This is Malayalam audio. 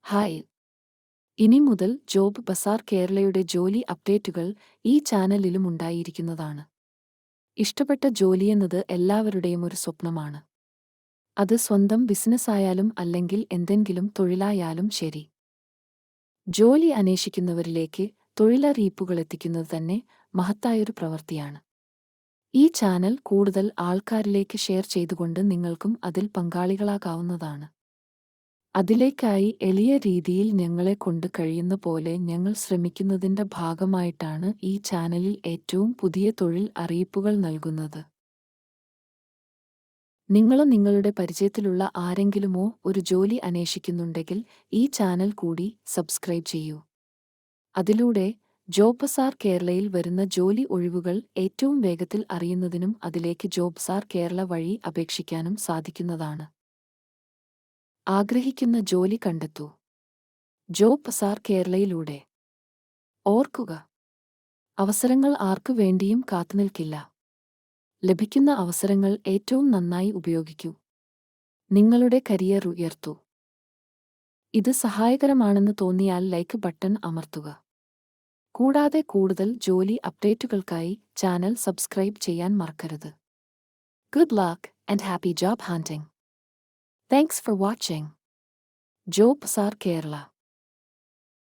ഹായ്! ഇനി മുതൽ ജോബ് ബസാർ കേരളയുടെ ജോലി അപ്ഡേറ്റുകൾ ഈ ചാനലിലും ഉണ്ടായിരിക്കുന്നതാണ്. ഇഷ്ടപ്പെട്ട ജോലിയെന്നത് എല്ലാവരുടെയും ഒരു സ്വപ്നമാണ്. അത് സ്വന്തം ബിസിനസ്സായാലും അല്ലെങ്കിൽ എന്തെങ്കിലും തൊഴിലായാലും ശരി. ജോലി അന്വേഷിക്കുന്നവരിലേക്ക് തൊഴിലറിയിപ്പുകളെത്തിക്കുന്നത് തന്നെ മഹത്തായൊരു പ്രവൃത്തിയാണ്. ഈ ചാനൽ കൂടുതൽ ആൾക്കാരിലേക്ക് ഷെയർ ചെയ്തുകൊണ്ട് നിങ്ങൾക്കും അതിൽ പങ്കാളികളാകാവുന്നതാണ്. അതിലേക്കായി എളിയ രീതിയിൽ ഞങ്ങളെക്കൊണ്ട് കഴിയുന്ന പോലെ ഞങ്ങൾ ശ്രമിക്കുന്നതിന്റെ ഭാഗമായിട്ടാണ് ഈ ചാനലിൽ ഏറ്റവും പുതിയ തൊഴിൽ അറിയിപ്പുകൾ നൽകുന്നത്. നിങ്ങളോ നിങ്ങളുടെ പരിചയത്തിലുള്ള ആരെങ്കിലുമോ ഒരു ജോലി അന്വേഷിക്കുന്നുണ്ടെങ്കിൽ ഈ ചാനൽ കൂടി സബ്സ്ക്രൈബ് ചെയ്യൂ. അതിലൂടെ ജോബ് ബസാർ കേരളയിൽ വരുന്ന ജോലി ഒഴിവുകൾ ഏറ്റവും വേഗത്തിൽ അറിയുന്നതിനും അതിലേക്ക് ജോബ് ബസാർ കേരള വഴി അപേക്ഷിക്കാനും സാധിക്കുന്നതാണ്. ആഗ്രഹിക്കുന്ന ജോലി കണ്ടെത്തൂ. ജോബ് ബസാർ കേരളയിലൂടെ. ഓർക്കുക, അവസരങ്ങൾ ആർക്കു വേണ്ടിയും കാത്തുനിൽക്കില്ല. ലഭിക്കുന്ന അവസരങ്ങൾ ഏറ്റവും നന്നായി ഉപയോഗിക്കൂ. നിങ്ങളുടെ കരിയർ ഉയർത്തൂ. ഇത് സഹായകരമാണെന്ന് തോന്നിയാൽ ലൈക്ക് ബട്ടൺ അമർത്തുക. കൂടാതെ കൂടുതൽ ജോലി അപ്ഡേറ്റുകൾക്കായി ചാനൽ സബ്സ്ക്രൈബ് ചെയ്യാൻ മറക്കരുത്. Good luck and happy job hunting. Thanks for watching. Job bazaar Kerala.